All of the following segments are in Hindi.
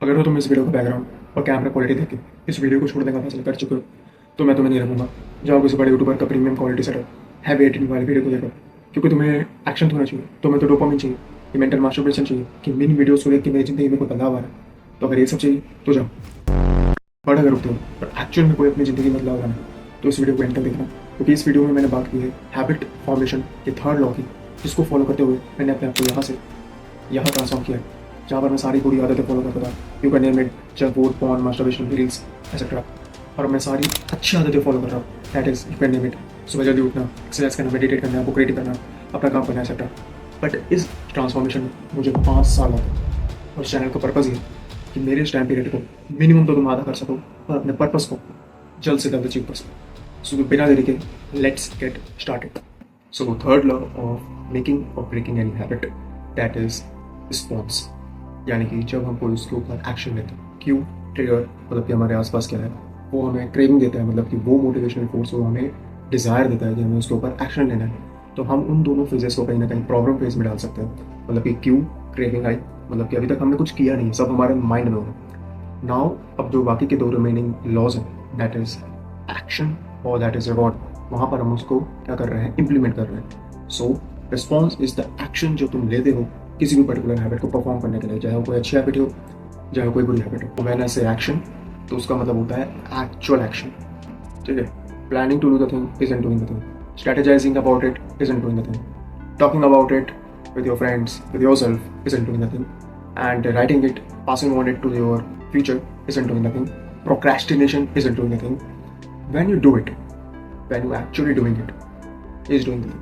अगर तो तुम इस वीडियो का बैकग्राउंड और कैमरा क्वालिटी देख के इस वीडियो को छोड़ने का फैसला कर चुके हो तो मैं तुम्हें नहीं रखूंगा। जाओ किसी बड़े यूट्यूबर का premium quality setup heavy editing वाली वीडियो को देखो, क्योंकि तुम्हें एक्शन होना चाहिए, तुम्हें तो डोपामिन चाहिए, ये मेंटल मास्टरबेशन चाहिए कि मिनी वीडियोस को देख के मेरी जिंदगी में कोई बदलाव आ रहा है। तो अगर ये सब चाहिए तो जाओ, बट अगर रुकते हो पर एक्चुअल में कोई अपनी जिंदगी में बदलाव लाना है तो इस वीडियो को एंड तक देखना, क्योंकि इस वीडियो में मैंने बात की है हैबिट फॉर्मेशन के थर्ड लॉ की, जिसको फॉलो करते हुए मैंने अपने आप को यहाँ से यहाँ ट्रांसफॉर्म किया है, जहाँ पर मैं सारी बुरी आदतें फॉलो करता था। You can name it junk food, porn, masturbation, reels etcetera. और मैं सारी अच्छी आदतें फॉलो कर रहा हूँ, that is you can name it सुबह जल्दी उठना, एक्सरसाइज करना, मेडिटेट करना, बुक रीडिंग करना, अपना काम करना एक्सेट्रा। बट इस ट्रांसफॉर्मेशन में मुझे 5 साल लगे और इस चैनल का पर्पज़ ये है कि मेरे इस टाइम पीरियड को मिनिमम तो तुम आधा कर सको और अपने पर्पज़ को जल्द से जल्द अचीव कर सको। सो बिना देरी के let's get started. So third law of making और breaking any habit, that is response. यानी कि जब हम कोई उसके ऊपर एक्शन लेते हैं, क्यों ट्रिगर मतलब कि हमारे आसपास क्या है, वो हमें क्रेविंग देता है, मतलब कि वो मोटिवेशनल फोर्स वो हमें डिज़ायर देता है कि हमें उसके ऊपर एक्शन लेना है। तो हम उन दोनों फेजेस को कहीं ना कहीं प्रॉब्लम फेज में डाल सकते हैं। मतलब कि क्यों क्रेविंग आई, मतलब कि अभी तक हमने कुछ किया नहीं, सब हमारे माइंड में हो। नाउ अब जो बाकी के 2 रिमेनिंग लॉज हैं, दैट इज एक्शन और दैट इज रिवॉर्ड, वहाँ पर हम उसको क्या कर रहे हैं, इम्प्लीमेंट कर रहे हैं। सो रिस्पॉन्स इज द एक्शन जो तुम लेते हो किसी भी पर्टिकुलर हैबिट को परफॉर्म करने के लिए, चाहे वो कोई अच्छी हैबिट हो चाहे वो कोई बुरी हैबिट हो। मैंने से एक्शन तो उसका मतलब होता है एक्चुअल एक्शन, ठीक है। Planning to do the thing isn't doing the thing, strategising about it isn't doing the thing, talking about it with your friends, with yourself isn't doing nothing, and writing it, passing on it to your future isn't doing nothing, procrastination isn't doing nothing. When you do it, when you actually doing it is doing the thing,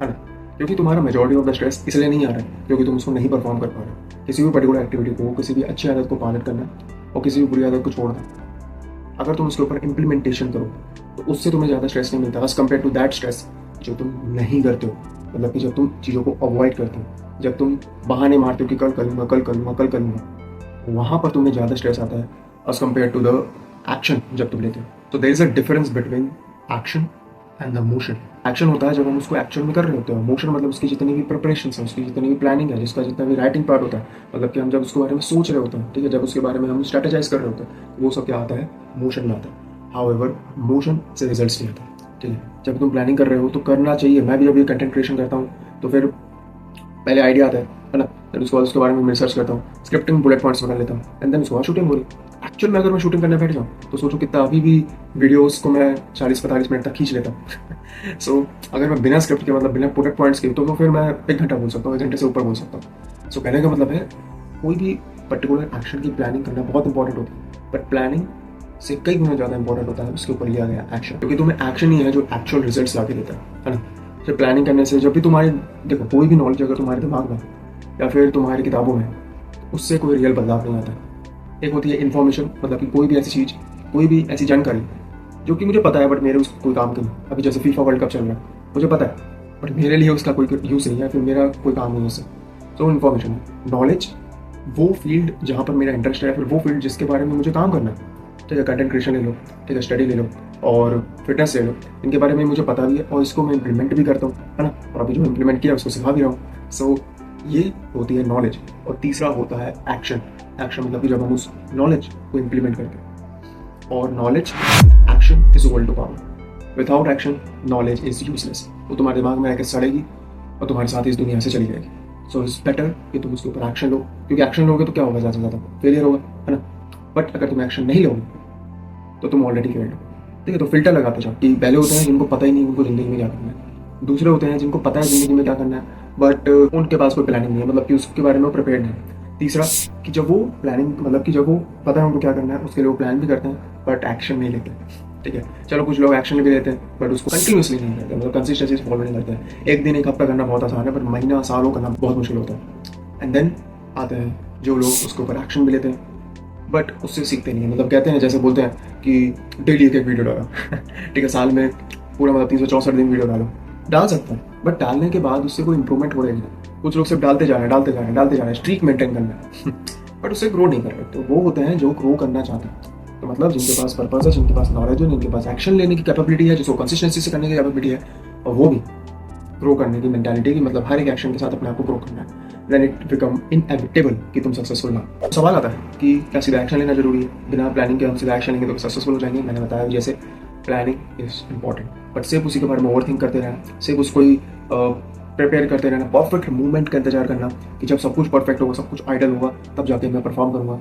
है ना। क्योंकि तुम्हारा मेजॉरिटी ऑफ द स्ट्रेस इसलिए नहीं आ रहा है क्योंकि तुम उसको नहीं परफॉर्म कर पा रहे हो। किसी भी पर्टिकुलर एक्टिविटी को, किसी भी अच्छी आदत को पालन करना और किसी भी बुरी आदत को छोड़ना, अगर तुम उसके ऊपर इम्प्लीमेंटेशन करो तो उससे तुम्हें ज़्यादा स्ट्रेस नहीं मिलता as compare to that stress जो तुम नहीं करते हो। मतलब कि जब तुम चीज़ों को अवॉइड करते हो, जब तुम बहाने मारते हो कि कल करूँगा कल करूँगा कल करूँगा, वहाँ पर तुम्हें ज़्यादा स्ट्रेस आता है as compare to the action जब तुम लेते हो। तो there is a difference between action and the motion. Action होता है जब हम उसको एक्चुअल में कर रहे होते हैं, मोशन मतलब उसकी जितनी भी प्रिपरेशन है, उसकी जितनी भी प्लानिंग है, जिसका जितना भी राइटिंग पार्ट होता है, मतलब कि हम जब उसके बारे में सोच रहे होते हैं, ठीक है, जब उसके बारे में हम स्ट्रेटेजाइज कर रहे होते हैं, वो सब क्या आता है, मोशन में आता है। हाउएवर मोशन से रिजल्ट्स नहीं आता, ठीक है। जब तुम प्लानिंग कर रहे हो तो करना चाहिए। मैं भी अभी कंटेंट क्रिएशन करता हूँ तो फिर पहले आइडिया आता है ना, फिर उसके बाद उसके बारे में रिसर्च करता हूँ, स्क्रिप्टिंग बुलेट पॉइंट्स बना लेता हूँ, एंड देन उसके बाद शूटिंग हो रही। एक्चुअल में अगर मैं शूटिंग करने बैठ जाऊँ तो सोचो कितना अभी भी वीडियोस को मैं 40-45 मिनट तक खींच लेता हूँ। सो अगर मैं बिना स्क्रिप्ट के, मतलब बिना बुलेट पॉइंट्स के, तो फिर मैं 1 घंटा बोल सकता हूँ, 1 घंटे से ऊपर बोल सकता हूँ। सो कहने का मतलब है कोई भी पर्टिकुलर एक्शन की प्लानिंग करना बहुत इंपॉर्टेंट होती है, बट प्लानिंग से कई गुना ज़्यादा इंपॉर्टेंट होता है उसके ऊपर लिया गया एक्शन, क्योंकि तुम्हें एक्शन ही है जो एक्चुअल रिजल्ट्स ला के देता है ना। जब प्लानिंग करने से, जब भी तुम्हारे, देखो कोई भी नॉलेज अगर तुम्हारे दिमाग में या फिर तुम्हारी किताबों में, उससे कोई रियल बदलाव नहीं आता। एक होती है इन्फॉर्मेशन, मतलब कि कोई भी ऐसी चीज़, कोई भी ऐसी जानकारी जो कि मुझे पता है बट मेरे उसको कोई काम नहीं। अभी जैसे फीफा वर्ल्ड कप चल रहा है, मुझे पता है बट मेरे लिए उसका कोई यूज़ नहीं है, फिर मेरा कोई काम नहीं है उससे। तो इन्फॉर्मेशन है। नॉलेज वो फील्ड जहाँ पर मेरा इंटरेस्ट है, फिर वो फील्ड जिसके बारे में मुझे काम करना है, ठीक है। कंटेंट क्रिएशन ले लो, ठीक है, स्टडी ले लो और फिटनेस ले लो, इनके बारे में मुझे पता भी है और इसको मैं इम्प्लीमेंट भी करता हूँ, है ना। और अभी जो इम्प्लीमेंट किया उसको सिखा भी रहा हूँ। सो ये होती है नॉलेज। और तीसरा होता है एक्शन। एक्शन मतलब कि जब हम उस नॉलेज को इम्प्लीमेंट करते हैं, और knowledge action is equal to power. Without action knowledge is useless, वो तुम्हारे दिमाग में आकर सड़ेगी और तुम्हारे साथ इस दुनिया से चली जाएगी। सो इट्स बेटर कि तुम उसके ऊपर एक्शन लो, क्योंकि एक्शन लोगे तो क्या होगा, ज़्यादा से ज़्यादा फेलियर होगा, है ना। बट अगर तुम एक्शन नहीं लोगे तो तुम ऑलरेडी फेल्ड हो, ठीक है। तो फिल्टर लगाते जाओ कि पहले होते हैं जिनको पता ही नहीं उनको ज़िंदगी में क्या करना है, दूसरे होते हैं जिनको पता है ज़िंदगी में क्या करना है बट उनके पास कोई प्लानिंग नहीं है, मतलब कि उसके बारे में वो प्रिपेयर्ड नहीं। तीसरा कि जब वो प्लानिंग, मतलब कि जब वो पता है उनको क्या करना है, उसके लिए वो प्लान भी करते हैं बट एक्शन नहीं लेते, ठीक है। चलो कुछ लोग एक्शन भी लेते हैं बट उसको कंटिन्यूसली नहीं करते, मतलब कंसिस्टेंसी से फॉलो नहीं करते हैं। एक दिन एक हफ्ता करना बहुत आसान है, बट महीना सालों करना बहुत मुश्किल होता है। एंड देन आते हैं जो लोग उसके ऊपर एक्शन भी लेते हैं बट उससे सीखते नहीं है। मतलब कहते हैं, जैसे बोलते हैं कि डेली एक वीडियो डालो, ठीक है, साल में पूरा मतलब 364 दिन वीडियो डाल सकते हैं, बट डालने के बाद उससे कोई इंप्रूवमेंट हो रही नहीं। कुछ लोग सिर्फ डालते जा रहे हैं, स्ट्रीक मेंटेन करना है बट उससे ग्रो नहीं कर रहे। तो वो होते हैं जो ग्रो करना चाहते हैं। तो मतलब जिनके पास पर्पस है, जिनके पास नॉलेज है, जिनके पास एक्शन लेने की कैपेबिलिटी है, जिसको कंसिस्टेंसी से करने की कैपेबिलिटी है, और वो भी ग्रो करने की मेंटालिटी की, मतलब हर एक एक्शन के साथ अपने आप को ग्रो करना है। देन इट बिकम इनएविटेबल कि तुम सक्सेसफुल ना। तो सवाल आता है कि क्या सीधा एक्शन लेना जरूरी है? बिना प्लानिंग के हम सीधा एक्शन लेंगे तो सक्सेसफुल हो जाएंगे? मैंने बताया जैसे प्लानिंग इज इंपॉर्टेंट, बट सिर्फ उसी के बारे में ओवर थिंक करते रहना, सिर्फ उसको ही प्रिपेयर करते रहना, परफेक्ट मूवमेंट का इंतजार करना कि जब सब कुछ परफेक्ट होगा, सब कुछ आइडल होगा, तब जाके मैं परफॉर्म करूँगा,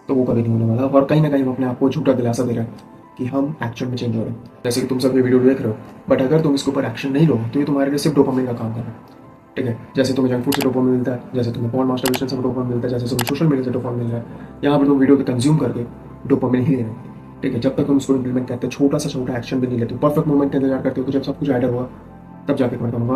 तो वो कभी नहीं होने वाला। और कहीं ना कहीं हम अपने आप को झूठा दिलासा दे रहे हैं कि हम एक्शन में चेंज हो रहे हैं। जैसे कि तुम सब ये वीडियो देख रहे हो, बट अगर तुम इसके ऊपर एक्शन नहीं लोगे तो ये तुम्हारे लिए सिर्फ डोपामिन का काम कर रहा है। ठीक है, जैसे तुम्हें जंक फूड से डोपामिन मिलता है, जैसे तुम्हें पॉर्न मास्टरबेशन से डोपामिन मिलता है, जैसे तुम्हें सोशल मीडिया से डोपामिन मिल रहा है, यहाँ पर तुम वीडियो को कंज्यूम करके डोपामिन ही ले रहे हो। ठीक है, जब तक हम उसको इंप्लीमेंट करते हैं, छोटा सा छोटा एक्शन भी नहीं लेते, परफेक्ट मूवमेंट का इंतजार करते हो कि जब सब कुछ आइडल हुआ तब जाके मैं करूँगा,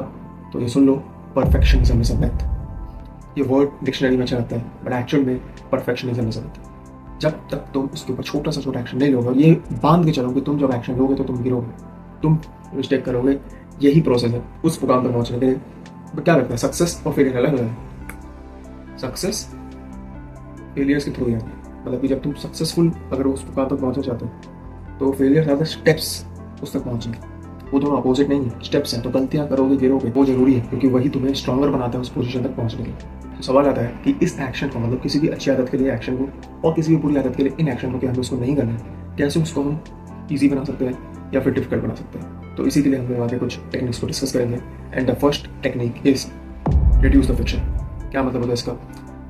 तो ये सुन लो, परफेक्शनिज्म इज अ मिथ। ये वर्ड डिक्शनरी में अच्छा लगता है, बट एक्चुअल में परफेक्शनिज्म इज अ मिथ। जब तक तुम उसके ऊपर छोटा सा छोटा एक्शन नहीं लोगे और ये बांध के चलोगे, तुम जब एक्शन लोगे तो तुम गिरोगे, तुम मिस्टेक करोगे। यही प्रोसेस है उस मुकाम पर पहुंचने के लिए। क्या लगता है, सक्सेस और फेलियर अलग अलग है? सक्सेस फेलियर्स के थ्रू ही है, मतलब कि जब तुम सक्सेसफुल अगर उस मुकाम तक पहुंचना चाहते हो तो फेलियर ज़्यादा स्टेप्स उस तक पहुंचने, वो दोनों अपोजिट नहीं है, स्टेप्स हैं। तो गलतियां करोगे, गिरोगे, वो जरूरी है क्योंकि वही तुम्हें स्ट्रॉन्गर बनाता है उस पोजीशन तक पहुंचने के लिए। तो सवाल आता है कि इस एक्शन को, मतलब किसी भी अच्छी आदत के लिए एक्शन को और किसी भी बुरी आदत के लिए इन एक्शन को, कि हमें उसको नहीं करना है, कैसे उसको हम ईजी बना सकते हैं या फिर डिफिकल्ट बना सकते हैं। तो इसी के लिए हम लोग आगे कुछ टेक्निक्स को डिस्कस करेंगे। And the first technique is reduce the friction. क्या मतलब होता है इसका?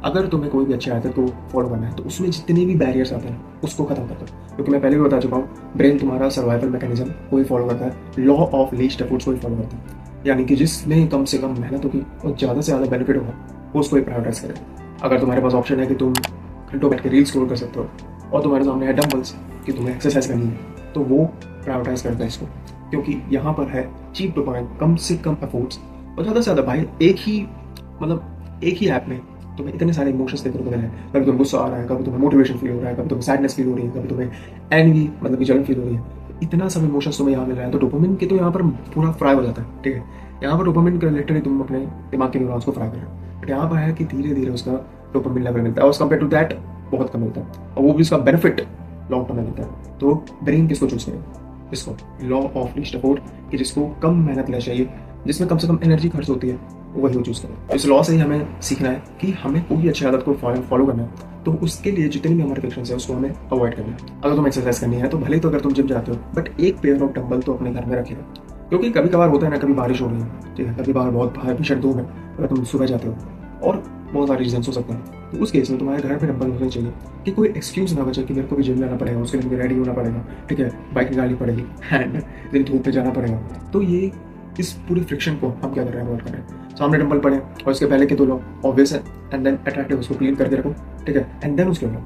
अगर तुम्हें कोई भी अच्छी आदत को फॉलो करना है तो उसमें जितने भी बैरियर्स आते हैं उसको खत्म कर दो, क्योंकि मैं पहले भी बता चुका हूँ, ब्रेन तुम्हारा सर्वाइवल मैकेनिज्म को ही फॉलो करता है, लॉ ऑफ लीस्ट एफर्ट्स को ही फॉलो करता है। यानी कि जिसमें कम से कम मेहनत होगी और ज़्यादा से ज़्यादा बेनिफिट होगा वो उसको ही प्रायोरिटाइज करें। अगर तुम्हारे पास ऑप्शन है कि तुम घंटों बैठ के रील स्क्रॉल कर सकते हो और तुम्हारे सामने है डंबल्स कि तुम्हें एक्सरसाइज करनी है, तो वो प्रायोरिटाइज करता है इसको, क्योंकि यहाँ पर है चीप डोपामाइन, कम से कम एफर्ट्स और ज़्यादा से ज़्यादा भाई एक ही ऐप में तुम्हें इतने सारे इमोशंस देखने को मिल रहे हैं। कभी तुम्हें गुस्सा आ रहा है, कभी तुम्हें मोटिवेशन फील हो रहा है, कभी तुम्हें सैडनेस फील हो रही है, कभी तुम्हें एनवी मतलब कि जलन फील हो रही है। इतना सब इमोशंस तुम्हें यहाँ मिल रहा है, तो डोपामिन के तो यहाँ पर पूरा फ्राई हो जाता है। ठीक है, यहाँ पर डोपामिन के रिलेटेड तुम अपने दिमाग के न्यूरॉन्स को फ्राई कर रहे हो, बट यहाँ पर है कि धीरे धीरे उसका डोपामिन लेवल मिलता है और कंपेयर टू दैट बहुत कम मिलता है, और वो भी उसका बेनिफिट लॉन्ग टर्म में मिलता है। तो ब्रेन किसको चूज करें? इसको, लॉ ऑफ लीस्ट एफर्ट, कि जिसको कम मेहनत लेना चाहिए, जिसमें कम से कम एनर्जी खर्च होती है, वही वो चूज करें। इस लॉ से ही हमें सीखना है कि हमें कोई अच्छी आदत को फॉलो करना है, तो उसके लिए जितनी भी हमारे फ्रिक्शंस है उसको हमें अवॉइड करना है। अगर तुम एक्सरसाइज करनी है तो भले ही तो अगर तुम जिम जाते हो, बट एक पेयर ऑफ डंबल तो अपने घर में रखेगा, क्योंकि कभी कभार होता है ना, कभी बारिश हो रही है, ठीक है, कभी बाहर बहुत भीषण धूप है, अगर तुम सुबह जाते हो और बहुत सारे रीजन हो सकते हैं, तो उस केस में तुम्हारे घर पे डंबल होने चाहिए कि कोई एक्सक्यूज ना बचे कि मेरे को भी जिम जाना पड़ेगा, उसके लिए मुझे रेडी होना पड़ेगा, ठीक है, बाइक निकालनी पड़ेगी एंड दिन धूप पे जाना पड़ेगा। तो ये इस पूरी फ्रिक्शन को हम क्या कर रहे हैं, अवॉइड कर रहे हैं। सामने डंबल पड़े और इसके पहले के दो लो ऑब्वियस है, एंड देन अट्रैक्टिव उसको क्लीन करके रखो, ठीक है, एंड देन उसके लो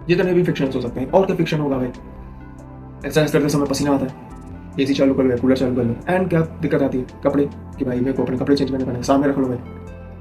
जितने भी फ्रिक्शन हो सकते हैं। और क्या फ्रिक्शन होगा भाई? एक्सरसाइज करते समय पसीना आता है, एसी चालू कर लो, कूलर चालू कर लो, एंड क्या दिक्कत आती है? कपड़े, कि भाई मेरे को अपने कपड़े चेंज करने पड़ेंगे, सामने रख लो भाई,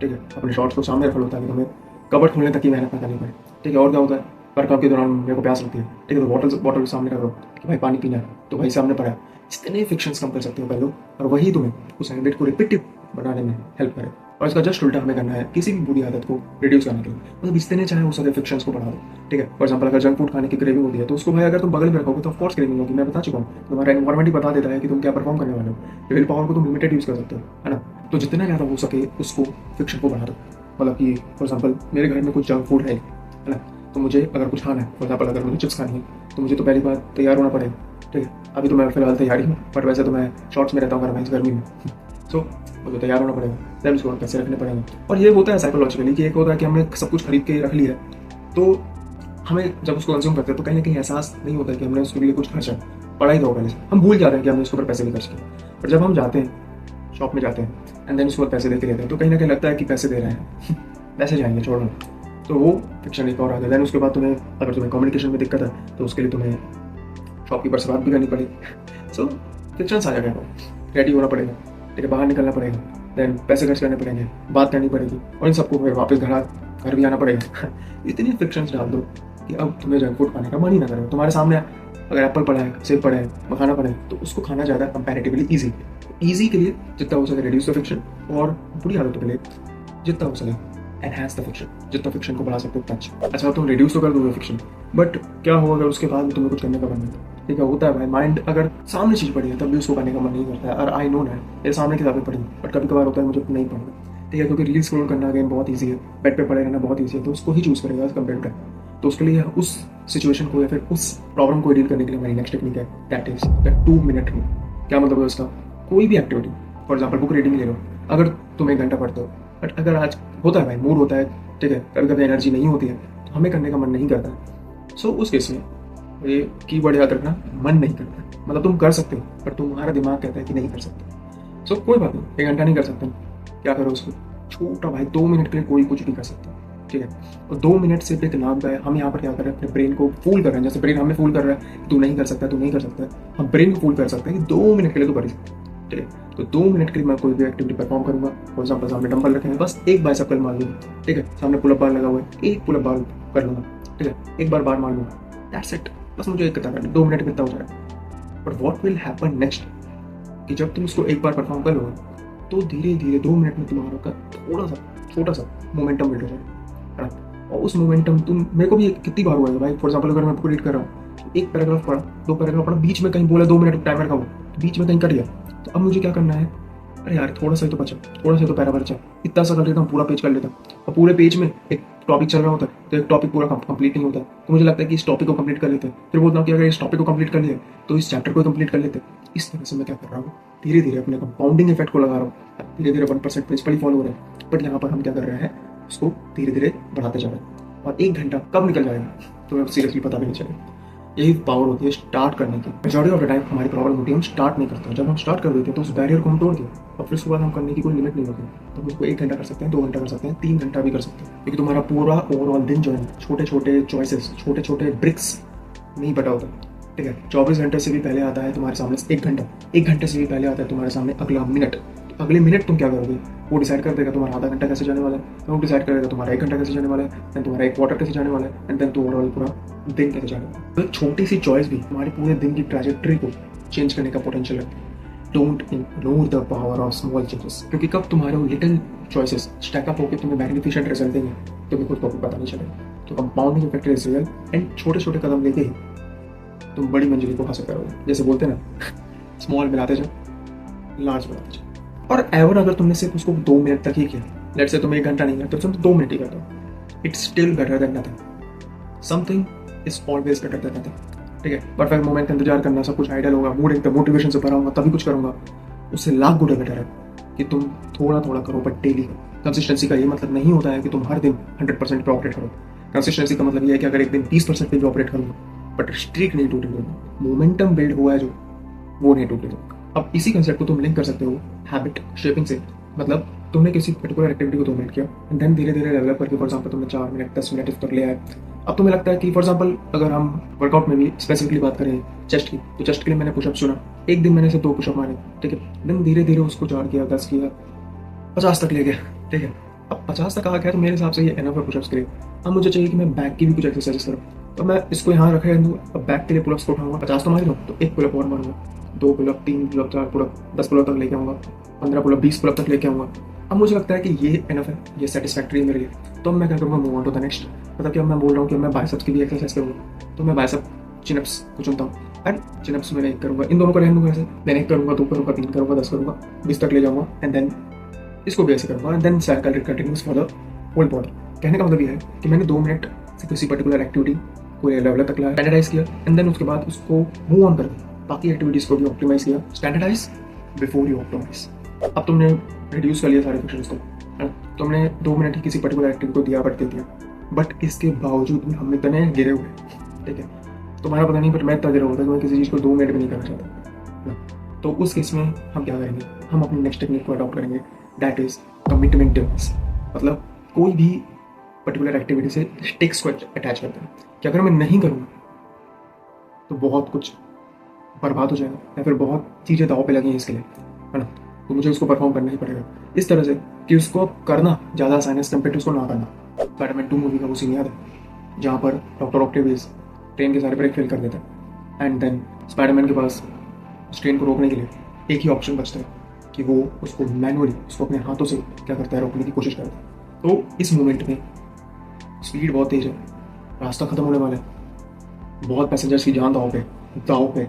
ठीक है, अपने शॉर्ट्स को सामने रख लो ताकि तुम्हें कपड़ खोलने तक की मेहनत ना करनी पड़े, ठीक है। और क्या होता है, वर्कआउट के दौरान मेरे को प्यास लगती है, ठीक है, तो बॉटल सामने रख लो कि भाई पानी पीना है, तो भाई सामने पड़ा है। जितने फ्रिक्शंस कम कर सकते हो कर लो, और वही तुम्हें उस हैबिट को रिपीटिव बनाने में हेल्प करे। और इसका जस्ट उल्टा हमें करना है किसी भी बुरी आदत को रिड्यूस करने के लिए, मतलब जितने चाहे वो सारे फ्रिक्शंस को बढ़ा दो, ठीक है। फॉर एग्जाम्पल अगर जंक फूड खाने की क्रेविंग होती है तो उसको भाई अगर तुम बगल में रखोगे तो ऑफकोर्स क्रेविंग होगी, मैं बता चुका हूँ, तुम्हारा एनवायरमेंट ही बता देता है कि तुम क्या परफॉर्म करने वाले हो। विल पावर को तुम लिमिटेड यूज कर सकते हो, है ना। तो जितना ज़्यादा हो सके उसको फ्रिक्शन को बढ़ा दो, मतलब कि फॉर एग्जाम्पल मेरे घर में कुछ जंक फूड है ना, तो मुझे अगर कुछ खाना है, फॉर एग्जाम्पल अगर मुझे चिप्स खानी है तो मुझे तो पहली बार तैयार होना पड़ेगा, ठीक है। अभी तो मैं फिलहाल तैयारी हूँ, बट वैसे तो मैं शॉर्ट्स में रहता हूँ गर्मी में, सो मुझे तैयार होना पड़ेगा, देन उसको पैसे रखने पड़ेंगे। और ये होता है साइकोलॉजिकली कि एक होता है कि हमने सब कुछ खरीद के रख लिया है, तो हमें जब उसको कंज्यूम करते हैं तो कहीं ना कहीं एहसास नहीं होता कि हमने उसके लिए कुछ खर्चा पड़ा ही तो पहले से, हम भूल जा रहे हैं कि हमने उसके ऊपर पैसे नहीं खर्च किए। पर जब हम जाते हैं शॉप में जाते हैं एंड देन उसके बाद पैसे दे के लेते हैं, तो कहीं ना कहीं लगता है कि पैसे दे रहे हैं पैसे जाएंगे छोड़ो, तो वो फिक्शन एक और आ गया। देन उसके बाद तुम्हें अगर तुम्हें कम्युनिकेशन में दिक्कत है तो उसके लिए तुम्हें शॉपकीपर से बात भी करनी पड़ेगी, सो फिक्शंस आ जाएगा, रेडी होना पड़ेगा, ठीक है, बाहर निकलना पड़ेगा, देन पैसे खर्च करने पड़ेंगे, बात करनी पड़ेगी, और इन सबको फिर वापस घर भी आना पड़ेगा इतनी फ्रिक्शंस डाल दो कि अब तुम्हें जंक फूड खाने का मन ही ना करे। तुम्हारे सामने अगर एप्पल पड़ा है, सेब पड़ा है, मखाना पड़ा है, तो उसको खाना ज़्यादा कंपैरेटिवली ईजी के लिए जितना हो सके रिड्यूस द फ्रिक्शन, और बुरी आदतों के लिए जितना हो सके एनहांस द फ्रिक्शन, जितना फ्रिक्शन को बढ़ा सकते हो उतना अच्छा। तुम रिड्यूस तो कर दोगे फ्रिक्शन, बट क्या होगा अगर उसके बाद भी तुम्हें कुछ करने का मन नहीं, ठीक है। होता है भाई, माइंड अगर सामने चीज़ पड़ी है तब भी उसको करने का मन नहीं करता है, और आई नो ना, मेरे सामने किताबें पढ़ी, बट कभी कभार होता है मुझे नहीं पढ़ना, ठीक है, क्योंकि रील स्क्रॉल करना अगेन बहुत ईजी है, बेड पे पड़े रहना बहुत ईजी है, तो उसको ही चूज़ करेगा एज कम्पेयर टू। तो उसके लिए उस सिचुएशन को या फिर उस प्रॉब्लम को डील करने के लिए हमारी नेक्स्ट टेक्निक है, that is the 2 minute rule. क्या मतलब है उसका? कोई भी activity, for example book reading ले लो, अगर तुम 1 घंटा पढ़ते हो, बट अगर आज होता है भाई, मूड होता है, ठीक है, कभी कभी एनर्जी नहीं होती है, तो हमें करने का मन नहीं करता है। सो उस केस में ये कीवर्ड याद रखना, मन नहीं करता है। मतलब तुम कर सकते हो, पर तुम्हारा दिमाग कहता है कि नहीं कर सकते। सो कोई बात नहीं, 1 घंटा नहीं कर सकते, क्या करो उसको छोटा भाई, 2 मिनट के लिए कोई कुछ भी कर सकता है, ठीक है। और 2 मिनट से एक लाभ है, हम यहाँ पर क्या कर रहे हैं, अपने ब्रेन को फूल कर रहे हैं। जैसे ब्रेन हमें फूल कर रहा है, तू नहीं कर सकता, तू नहीं कर सकता, हम ब्रेन को फूल कर सकते हैं कि 2 मिनट के लिए तो कर ही सकते हैं, ठीक है। तो 2 मिनट के लिए मैं कोई भी एक्टिविटी परफॉर्म करूंगा। फॉर एग्जाम्पल सामने डंबल रखे हैं, बस एक बाइसेप कर्ल मार लूंगा, ठीक है। सामने पुलअप बार लगा हुआ है, एक पुलअप बार कर लूंगा, ठीक है, एक बार मार लूंगा, दैट्स इट। बस मुझे एक करना है, 2 मिनट कितना हो जाएगा। But what will happen next, कि जब तुम इसको एक बार परफॉर्म कर लोगे, तो धीरे धीरे 2 मिनट में तुम्हारा का थोड़ा सा छोटा सा मोमेंटम बिल्ड हो जाएगा, और उस मोमेंटम तुम, मेरे को भी कितनी बार हुआ है भाई। फॉर एग्जाम्पल अगर मैं बुक रीड कर रहा हूँ, एक पैराग्राफ पढ़ा, 2 पैराग्राफ पढ़ा, बीच में कहीं बोला 2 मिनट टाइमर का, वो बीच में कहीं कट गया, तो अब मुझे क्या करना है, अरे यार थोड़ा सा ही तो बचा, थोड़ा सा तो पैरा बचा, इतना सा कर लेता हूँ, पूरा पेज कर लेता हूँ। और पूरे पेज में एक टॉपिक चल रहा होता है, तो एक टॉपिक पूरा कंप्लीट नहीं होता, तो मुझे लगता है कि इस टॉपिक को कंप्लीट कर लेते हैं। फिर बोलता हूँ कि अगर इस टॉपिक को कंप्लीट कर लिया तो इस चैप्टर को कंप्लीट कर लेते हैं। इस तरह से मैं क्या कर रहा हूँ, धीरे धीरे अपने कंपाउंडिंग इफेक्ट को लगा रहा हूँ। धीरे धीरे 1% प्रिंसिपल ही फॉलो हो रहा है, बट यहाँ पर हम क्या कर रहे हैं, उसको धीरे धीरे बढ़ाते जा रहे हैं। और 1 घंटा कब निकल जाएगा तो सीरियसली पता भी नहीं चलेगा। यही पावर होती है स्टार्ट करने की। मेजॉरिटी ऑफ द टाइम हमारी प्रॉब्लम होती है, हम स्टार्ट नहीं करते हैं। जब हम स्टार्ट कर देते हैं तो उस बैरियर को हम तोड़ दें, और फिर उसके बाद हम करने की कोई लिमिट नहीं होती। तो हम उसको 1 घंटा कर सकते हैं, 2 घंटा कर सकते हैं, 3 घंटा भी कर सकते हैं, क्योंकि तुम्हारा पूरा ओवरऑल दिन जो है छोटे छोटे चॉइसेस, छोटे छोटे ब्रिक्स नहीं बटा होता, ठीक है। 24 घंटे से भी पहले आता है तुम्हारे सामने 1 घंटा, 1 घंटे से भी पहले आता है तुम्हारे सामने अगला मिनट। अगले मिनट तुम क्या करोगे, वो डिसाइड कर देगा तुम्हारा आधा घंटा कैसे जाने वाला है, वो डिसाइड करेगा तुम्हारा 1 घंटा कैसे जाने वाला है, देन तुम्हारा 1 क्वार्टर कैसे जाने वाला है, एंड देन तो ओवरऑल पूरा दिन कैसे जाने वाला है। तो एक छोटी सी चॉइस भी तुम्हारे पूरे दिन की ट्रैजेक्टरी को चेंज करने का पोटेंशियल रखती है। Don't ignore the power of small changes, क्योंकि कब तुम्हारे वो लिटिल चॉइसेस स्टैकअप होकर तुम्हें मैग्निफिसेंट रिजल्ट देंगे, तुम्हें खुद को पता नहीं चलेगा। तो compounding effect is real, and छोटे छोटे कदम लेके ही तुम बड़ी मंजिल को हासिल करोगे। जैसे बोलते हैं ना, स्मॉल मिलाते जाओ, लार्ज बनाते जाओ। और एवर अगर तुमने सिर्फ उसको 2 मिनट तक ही किया, लेट से तुम 1 घंटा नहीं करते, तुम 2 मिनट ही करते हो, it's still better than nothing. Something is always better than nothing, ठीक है। परफेक्ट मोमेंट का इंतजार करना, सब कुछ आइडियल होगा, मूड एकदम मोटिवेशन से भरा होगा, तभी कुछ करूंगा, उससे लाख गुना बेटर है कि तुम थोड़ा थोड़ा करो, बट डेली करो। कंसिस्टेंसी का ये मतलब नहीं होता है कि तुम हर दिन 100% पे ऑपरेट करो। कंसिस्टेंसी का मतलब ये है कि अगर एक दिन 20% पे भी ऑपरेट करूंगा, बट स्ट्रीक नहीं टूटेगा, मोमेंटम बिल्ड हुआ है जो, वो नहीं टूटेगा। अब इसी कंसेप्ट को तुम लिंक कर सकते हो हैबिट शेपिंग से। मतलब तुमने किसी पर्टिकुलर एक्टिविटी को 2 मिनट किया, एंड देन धीरे धीरे डेवलप करके, फॉर एग्जाम्पल तुमने 4 मिनट 10 मिनट इस तक ले आए। अब तुम्हें लगता है कि फॉर एग्जाम्पल अगर हम वर्कआउट में भी स्पेसिफिकली बात करें चेस्ट की, तो चेस्ट के लिए मैंने पुशअप चुना, एक दिन मैंने से 2 पुशअप मारे, ठीक है। देन धीरे धीरे उसको 4 किया, 10 किया, 50 तक ले गया, ठीक है। अब 50 तक आ गया तो मेरे हिसाब से ये एनफ है पुशअप्स के लिए। अब मुझे चाहिए कि मैं बैक की भी कुछ एक्सरसाइज करूँ, तो मैं इसको यहाँ रखे रहूँ। अब बैक के लिए पुलअप्स को उठाऊंगा, 50 तो मार दूँ, तो 1 पुलअप और मारूंगा, 2 पुलअप, 3 पुलअप, 4 पुलअप, 10 पुलअप तक लेके आऊँगा, 15 पुलअप, 20 पुलअप तक लेके आऊँगा। अब मुझे लगता है कि ये एनफ है, ये सेटिस्फैक्ट्री है मेरे लिए, तो अब मैं क्या करूँगा, move on to the next. मतलब कि अब मैं बोल रहा हूँ कि मैं बाइसेप्स की भी एक्सरसाइज करूँगा, तो मैं बाइसेप चिनअप्स को चुनता हूँ, एंड चिनअप्स मैंने 1 करूँगा, इन दोनों को रहने दूँगा ऐसे, देन 1 करूँगा, 2 करूँगा, 3 करूँगा, 10 करूँगा, 20 तक ले जाऊँगा, एंड देन इसको भी ऐसे करूँगा, and then cycle continues for the whole body. कहने का मतलब ये है कि मैंने 2 मिनट से किसी पर्टिकुलर एक्टिविटी को लेवल तक लाया, स्टैंडर्डाइज किया, एंड देन उसके बाद उसको मूव ऑन कर दिया, बाकी एक्टिविटीज को भी ऑप्टिमाइज किया। Standardise before you optimise. अब तुमने रिड्यूस कर लिया सारे फंक्शंस को, तुमने 2 मिनट ही किसी पर्टिकुलर एक्टिविटी को दिया, बट दे दिया, बट इसके बावजूद भी हम इतने गिरे हुए, ठीक है। तुम्हारा पता नहीं, बट मैं इतना गिरा हुआ था कि मैं किसी चीज़ को 2 मिनट भी नहीं करना चाहता। तो उस केस में हम क्या करेंगे, हम अपनी नेक्स्ट टेक्निक को अडॉप्ट करेंगे, दैट इज कमिटमेंट डिवाइस। मतलब कोई भी पर्टिकुलर एक्टिविटी से स्टिक्स को अटैच करते हैं कि अगर मैं नहीं करूँगा तो बहुत कुछ बर्बाद हो जाएगा, या फिर बहुत चीज़ें दाव पे लगी हैं इसके लिए, है ना। तो मुझे उसको परफॉर्म करना ही पड़ेगा इस तरह से कि उसको करना ज़्यादा आसान है कंपेयर टू उसको ना करना। स्पाइडरमैन 2 मूवी का वो सीन याद है जहाँ पर डॉक्टर ऑक्टेवियस ट्रेन के सारे ब्रेक फेल कर देता है, एंड देन स्पाइडरमैन के पास उस ट्रेन को रोकने के लिए एक ही ऑप्शन बचता है कि वो उसको मैनुअली, उसको अपने हाथों से क्या करता है, रोकने की कोशिश करता है। तो इस मोमेंट में स्पीड बहुत तेज है, रास्ता खत्म होने वाला है, बहुत पैसेंजर्स की जान दाव पे।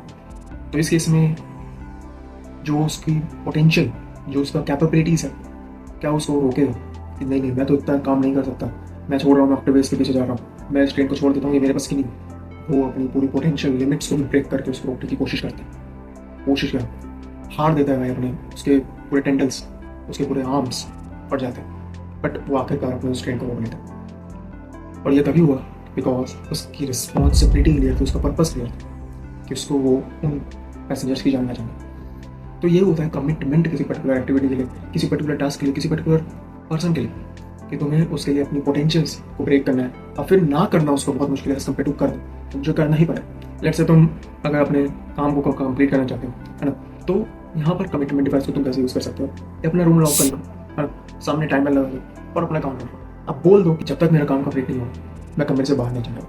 तो इस केस में जो उसकी पोटेंशियल, जो उसका कैपेबिलिटीज़ है क्या उसको रोकेगा कि नहीं नहीं मैं तो इतना काम नहीं कर सकता, मैं छोड़ रहा हूँ, मैं अपने बेस के पीछे जा रहा हूँ, मैं इस ट्रेन को छोड़ देता हूँ, ये मेरे पास की नहीं। वो अपनी पूरी पोटेंशियल लिमिट्स को भी ब्रेक करके उसको रोकने की कोशिश करता है, कोशिश कर हार देता है भाई अपने, उसके पूरे टेंडल्स, उसके पूरे आर्म्स फट जाते हैं, बट वो आखिरकार अपने उस ट्रेन को रोक लेता है। और ये तभी हुआ बिकॉज उसकी रिस्पॉन्सिबिलिटी क्लियर थी, उसका पर्पस क्लियर था कि उसको वो उन पैसेंजर्स की जान बचाना। तो ये होता है कमिटमेंट किसी पर्टिकुलर एक्टिविटी के लिए, किसी पर्टिकुलर टास्क के लिए, किसी पर्टिकुलर पर्सन के लिए, कि तुम्हें उसके लिए अपनी पोटेंशियल्स को ब्रेक करना है और फिर ना करना उसको बहुत मुश्किल है एज कम्पेयर टू कर दो, तो मुझे करना ही पड़ा। लेट्स से तुम अगर अपने काम को कंप्लीट करना चाहते हो, है ना, तो यहाँ पर कमिटमेंट डिवाइस को तुम कैसे यूज़ कर सकते हो, अपना रूम लॉक कर लो, है ना, सामने टाइमर लगा लो और अपना काम करो। अब बोल दो कि जब तक मेरा काम कंप्लीट नहीं होगा मैं कमरे से बाहर नहीं जाऊँगा,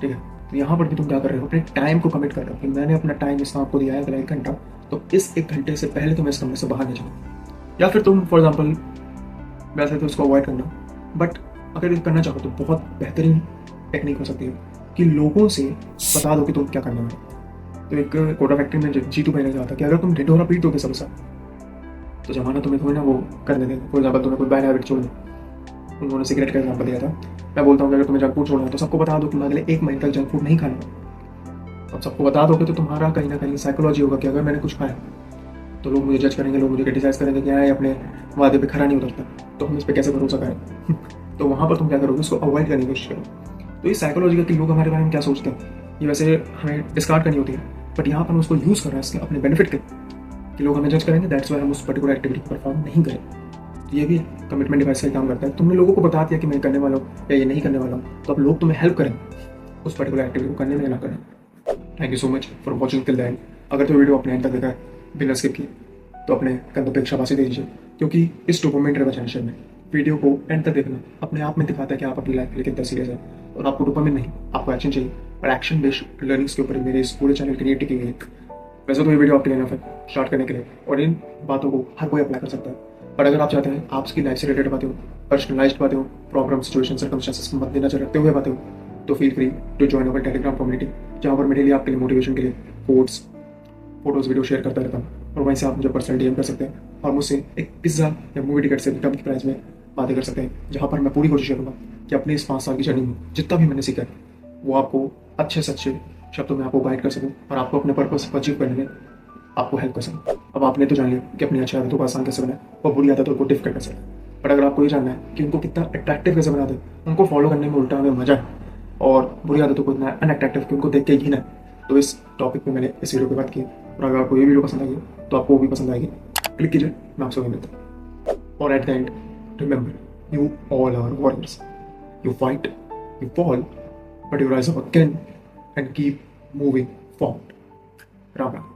ठीक है। तो यहाँ पर भी तुम क्या कर रहे हो, अपने टाइम को कमिट कर रहे हो कि मैंने अपना टाइम इस काम को दिया है अगला 1 घंटा, तो इस 1 घंटे से पहले तो मैं इस कमरे से बाहर नहीं जाऊँगा। या फिर तुम फॉर एग्जाम्पल, वैसे तो उसको अवॉइड करना, बट अगर ये करना चाहो तो बहुत बेहतरीन टेक्निक हो सकती है कि लोगों से बता दो कि तुम क्या करने वाले हो। तो एक कोटा फैक्ट्री में जीतू भाई ने कहा था कि अगर तुम ढिंढोरा पीट दोगे सबसे तो जमाना तुम्हें थोड़ी ना वो करने देगा। फॉर एग्जाम्पल तुम्हें कोई बैड हैबिट छोड़ दो, उन्होंने सिगरेट का एग्जाम्पल दिया था, मैं बोलता हूँ कि अगर तुम्हें जंक फूड छोड़ना है तो सबको बता दो कि मैं अगले 1 महीने तक जंक फूड नहीं खाना। अब सबको बता दोगे तो तुम्हारा कहीं ना कहीं साइकोलॉजी होगा कि अगर मैंने कुछ खाया तो लोग मुझे जज करेंगे, लोग मुझे क्रिटिसाइज करेंगे कि यार अपने वादे पे खरा नहीं उतरता, तो हम इस पर कैसे भरोसा करें। तो वहाँ पर तुम क्या करोगे, उसको अवॉइड करने की कोशिश करो। तो ये साइकोलॉजी का कि लोग हमारे बारे में क्या सोचते हैं, ये वैसे हमें डिस्कार्ड करनी होती है, बट यहाँ पर हम उसको यूज़ कर रहे हैं इसके अपने बेनिफिट के, कि लोग हमें जज करेंगे, दैट्स वाई हम उस पर्टिकुलर एक्टिविटी को परफॉर्म नहीं करें। तो ये भी कमिटमेंट डिवाइस का काम करता है। तुमने लोगों को बता दिया कि मैं करने वाला हूँ या ये नहीं करने वाला हूँ, तो अब लोग तुम्हें हेल्प करें उस पर्टिकुलर एक्टिविटी को करने में, ना करें। Thank you so much for watching till the end. अगर तो वीडियो अपने एंड तक देखा है बिना स्किप किए तो अपने कंधों पर एक शाबाशी दे दीजिए, क्योंकि इस डोपामाइन ड्रिवन जनरेशन में वीडियो को एंड तक देखना अपने आप में दिखाता है कि आप अपनी लाइफ के लिए कितना सीरियस है, और आपको डोपामाइन नहीं, आपको एक्शन चाहिए। और एक्शन बेस्ड लर्निंग्स के ऊपर मेरे इस पूरे चैनल के लिए टिकी गई है। वैसे तो ये वीडियो आपके लिए है स्टार्ट करने के लिए, और इन बातों को हर कोई अप्लाई कर सकता है, पर अगर आप चाहते हैं आपकी लाइफ से रिलेटेड बातें हो, पर्सनलाइज्ड बातें हो, प्रॉब्लम सिचुएशन सर्कमस्टेंसेस को मद्देनजर रखते हुए बातें हो, तो feel free to join our Telegram community, जहाँ पर मेरे लिए आपके लिए मोटिवेशन के लिए कोट्स, फोटोज, वीडियो शेयर करता रहता हूँ। और वहीं से आप मुझे पर्सनल डीएम कर सकते हैं और मुझसे एक पिज्ज़ा या मूवी टिकट से भी कम की प्राइस में बातें कर सकते हैं, जहाँ पर मैं पूरी कोशिश करूँगा कि अपने इस 5 साल की जर्नी में जितना भी मैंने सीखा है वो आपको अच्छे से अच्छे शब्दों में आपको गाइड कर सकूँ और आपको अपने पर्पस को अचीव करने में आपको हेल्प कर सकूँ। अब आपने तो जान लिया कि अपनी अच्छी आदतों को आसान कैसे बनाए और बुरी आदतों को डिफिकल्ट कैसे बनाए, बट अगर आपको ये जानना है कि उनको कितना अट्रैक्टिव कैसे बना दे, उनको फॉलो करने में उल्टा हमें मजा है, और बुरी आदतों को इतना अनअट्रैक्टिव कि उनको देख के ही घिना है, तो इस टॉपिक पे मैंने इस वीडियो पे बात की। और अगर आपको ये वीडियो पसंद आई तो आपको वो भी पसंद आएगी, क्लिक कीजिए, मैं आपसे मिलता हूँ। और at the end remember, you all are warriors, you fight, you fall, but you rise up again and keep moving forward. Ram Ram.